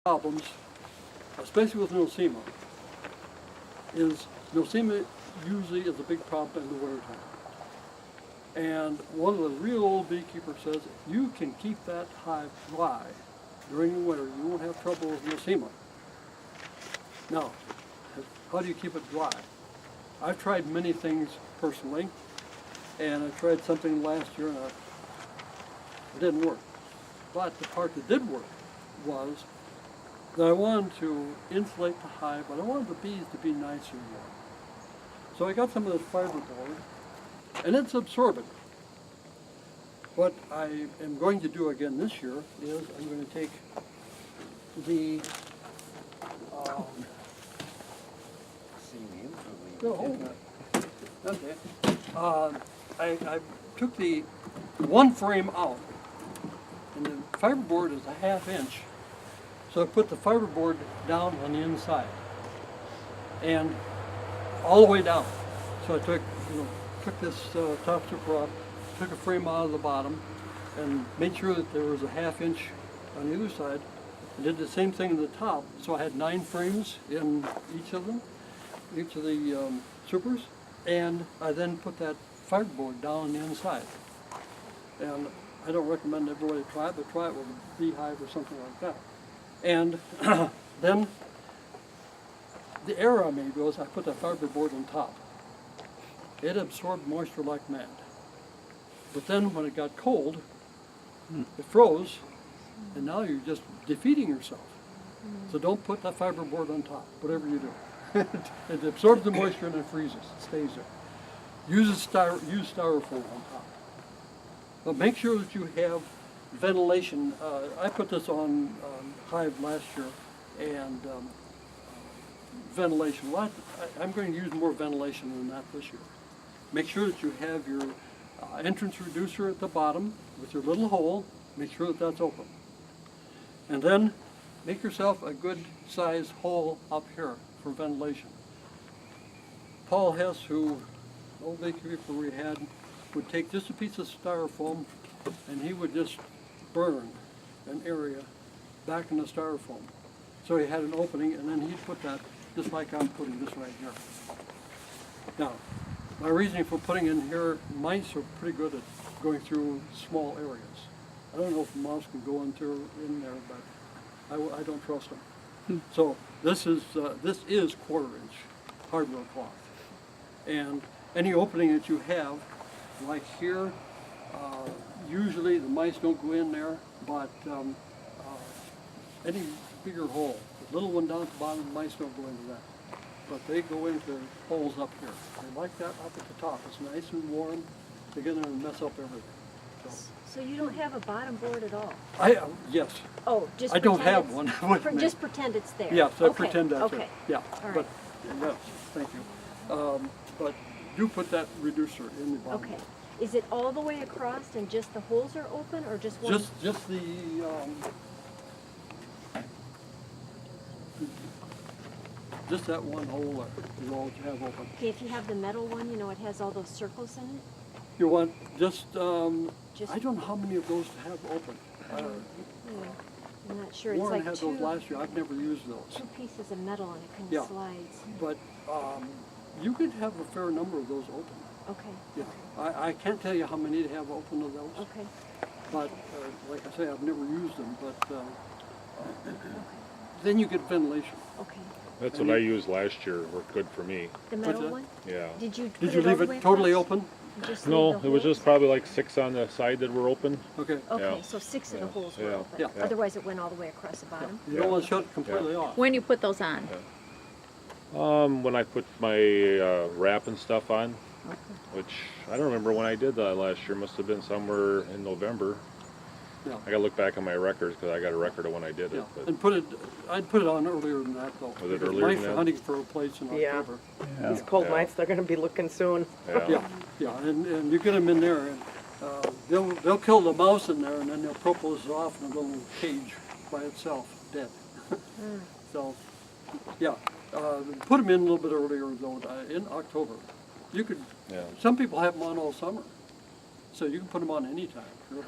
problems, especially with nosema, is nosema usually is a big problem in the wintertime. And one of the real old beekeepers says, if you can keep that hive dry during the winter, you won't have trouble with nosema. Now, how do you keep it dry? I've tried many things personally, and I tried something last year and it didn't work. But the part that did work was that I wanted to insulate the hive, but I wanted the bees to be nice and warm. So I got some of this fiberboard, and it's absorbent. What I am going to do again this year is I'm going to take the I took the one frame out, and the fiberboard is a ½ inch, so I put the fiberboard down on the inside and all the way down. So I took this top super off, took a frame out of the bottom, and made sure that there was a ½ inch on either side. I did the same thing in the top, so I had 9 frames in each of them, each of the supers, and I then put that fiberboard down on the inside. And I don't recommend everybody try it, but try it with a beehive or something like that. And then the error I made was I put that fiberboard on top. It absorbed moisture like mad. But then when it got cold, it froze, and now you're just defeating yourself. So don't put that fiberboard on top, whatever you do. It absorbs the moisture and it freezes, it stays there. Use styrofoam on top. But make sure that you have ventilation. I put this on hive last year, and ventilation. I'm going to use more ventilation than that this year. Make sure that you have your entrance reducer at the bottom with your little hole. Make sure that that's open. And then make yourself a good size hole up here for ventilation. Paul Hess, who, old beekeeper we had, would take just a piece of styrofoam and he would just burn an area back in the styrofoam. So he had an opening, and then he'd put that just like I'm putting this right here. Now, my reasoning for putting in here, mice are pretty good at going through small areas. I don't know if a mouse can go in there, but I don't trust them. So this is 1/4-inch hardware cloth. And any opening that you have, like here, usually the mice don't go in there, but any bigger hole, the little one down at the bottom, the mice don't go into that. But they go into holes up here. They like that up at the top. It's nice and warm. They get in there and mess up everything. So you don't have a bottom board at all? Yes. Oh, just I don't have one with me. Just pretend it's there. Yes, I okay. pretend that's okay. it. Yeah, all right. but yes, thank you. But do put that reducer in the bottom. Okay. Is it all the way across and just the holes are open, or just one? Just the just that one hole there is all that you have open. Okay, if you have the metal one, it has all those circles in it. You want just I don't know how many of those to have open. I'm not sure. It's Warren like had those last year. I've never used those. 2 pieces of metal and it kind of Yeah. slides. But you could have a fair number of those open. Okay. Yeah, I can't tell you how many to have open of those. Okay. But like I say, I've never used them. But then you get ventilation. Okay. That's what I used last year. Worked good for me. The metal that? one? Yeah. Did you Did you leave it totally open? No, it was just probably like 6 on the side that were open. Okay. Okay, Yeah. so 6 of the Yeah. holes were Yeah. open. Yeah. Otherwise, it went all the way across the Yeah. bottom. You don't want to shut it completely off. When you put those on? When I put my wrap and stuff on, which I don't remember when I did that last year. Must have been somewhere in November. Yeah. I gotta look back on my records because I got a record of when I did Yeah. it. But And I'd put it on earlier than that though. Was it because earlier mice than are that? hunting for a place in Yeah. October. These cold Yeah. nights, they're going to be looking soon. yeah. Yeah, and you get them in there, and they'll kill the mouse in there, and then they'll propose it off in a little cage by itself, dead. So, yeah, put them in a little bit earlier though, in October. You could. Yeah. Some people have them on all summer, so you can put them on anytime. Really.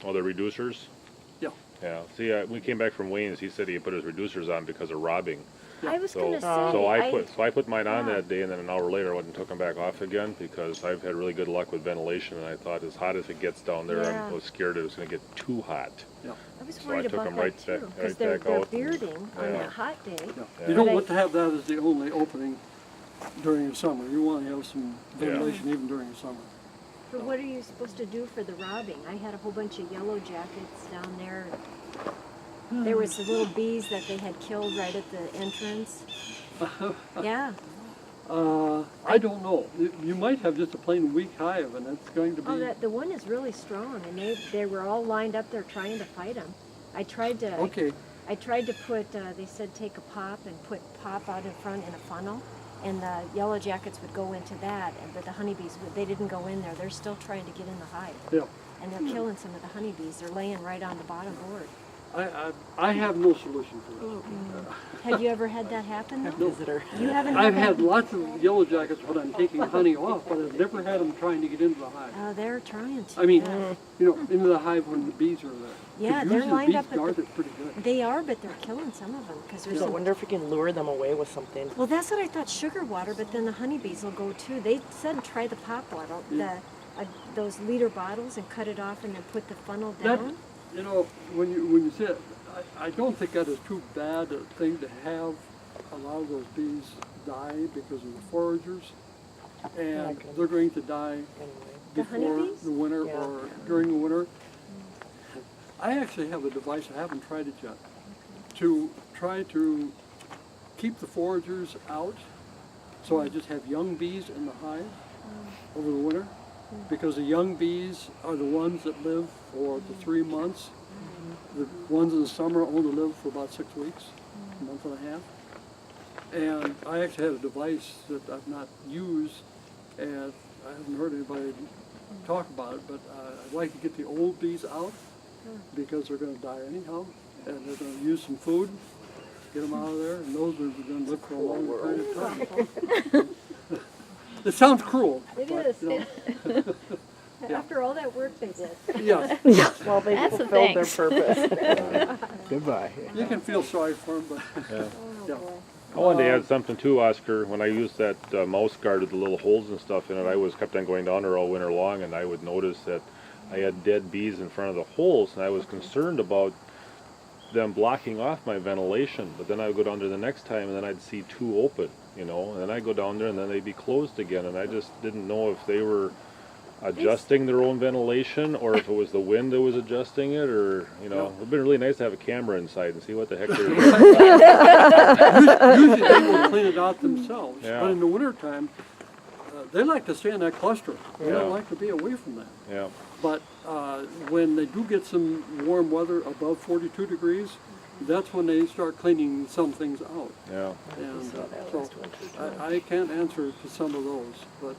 Oh, the reducers? Yeah. Yeah. See, we came back from Wayne's. He said he put his reducers on because of robbing. I was So, gonna say. so I put mine on Yeah. that day, and then an hour later I went and took them back off again because I've had really good luck with ventilation, and I thought as hot as it gets down there, Yeah. I was scared it was going to get too hot. Yeah. I was So I worried took about 'em that right too, back- because right they're back out. bearding on Yeah. that hot day. Yeah. Yeah. You don't But want to have that as the only opening during the summer. You want to have some Yeah. ventilation even during the summer. But what are you supposed to do for the robbing? I had a whole bunch of yellow jackets down there. There was the little bees that they had killed right at the entrance. Yeah. I don't know. You might have just a plain weak hive, and it's going to be. Oh, the one is really strong, and they were all lined up there trying to fight them. I tried to. Okay. I tried to put. They said take a pop and put pop out in front in a funnel, and the yellow jackets would go into that, but the honeybees they didn't go in there. They're still trying to get in the hive, Yeah. and they're killing some of the honeybees. They're laying right on the bottom board. I have no solution for this. Have you ever had that happen? Though? No. Visitor. You haven't. I've that? had lots of yellow jackets when I'm taking honey off, but I've never had them trying to get into the hive. They're trying to. I mean, yeah. you know, into the hive when the bees are there. 'Cause Yeah, they're usually lined the up bees at guard the- it pretty good. They are, but they're killing some of them because there's. I wonder if we can lure them away with something. Well, that's what I thought, sugar water, but then the honeybees will go too. They said try the pop water, those liter bottles, and cut it off and then put the funnel That, down. you know, when you say it, I don't think that is too bad a thing to have a lot of those bees die because of the foragers, and Okay. they're going to die Anyway. The before honeybees? the winter Yeah. or during the winter. I actually have a device, I haven't tried it yet, to try to keep the foragers out. So I just have young bees in the hive over the winter, because the young bees are the ones that live for the 3 months. The ones in the summer only live for about 6 weeks, a month and a half. And I actually had a device that I've not used, and I haven't heard anybody talk about it, but I'd like to get the old bees out because they're going to die anyhow, and they're going to use some food, get them out of there, and those are going to live for a long period of time. It sounds cruel. It but, is. you know, Yeah. After all that work they did. yes, Well, they That's the fulfilled their thanks. purpose. Goodbye. you can feel sorry for them, but Yeah. Oh, Yeah. boy. I wanted to add something too, Oscar. When I used that mouse guard with the little holes and stuff in it, I was kept on going down there all winter long, and I would notice that I had dead bees in front of the holes, and I was concerned about them blocking off my ventilation. But then I would go down there the next time, and then I'd see two open, you know, and then I'd go down there, and then they'd be closed again, and I just didn't know if they were adjusting their own ventilation, or if it was the wind that was adjusting it, or, you know, it would be really nice to have a camera inside and see what the heck they're doing. usually they will clean it out themselves. Yeah. But in the wintertime, they like to stay in that cluster. They Yeah. don't like to be away from that. Yeah. But when they do get some warm weather above 42 degrees, that's when they start cleaning some things out. Yeah. And so I can't answer to some of those, but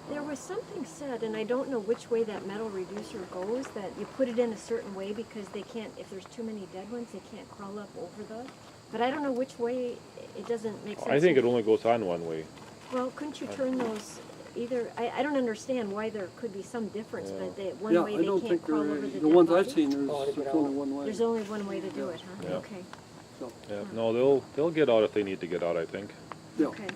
There was something said, and I don't know which way that metal reducer goes, that you put it in a certain way because they can't, if there's too many dead ones, they can't crawl up over the, but I don't know which way, it doesn't make sense. I think it only goes on one way. Well, couldn't you turn those either, I don't understand why there could be some difference, but yeah, one way I they don't can't think crawl there over is. the The dead ones I've body? seen, there's Oh, to get only out. one way. There's only one way to do it, huh? Yeah. Okay, So, Yeah. No, they'll get out if they need to get out, I think. yeah. okay.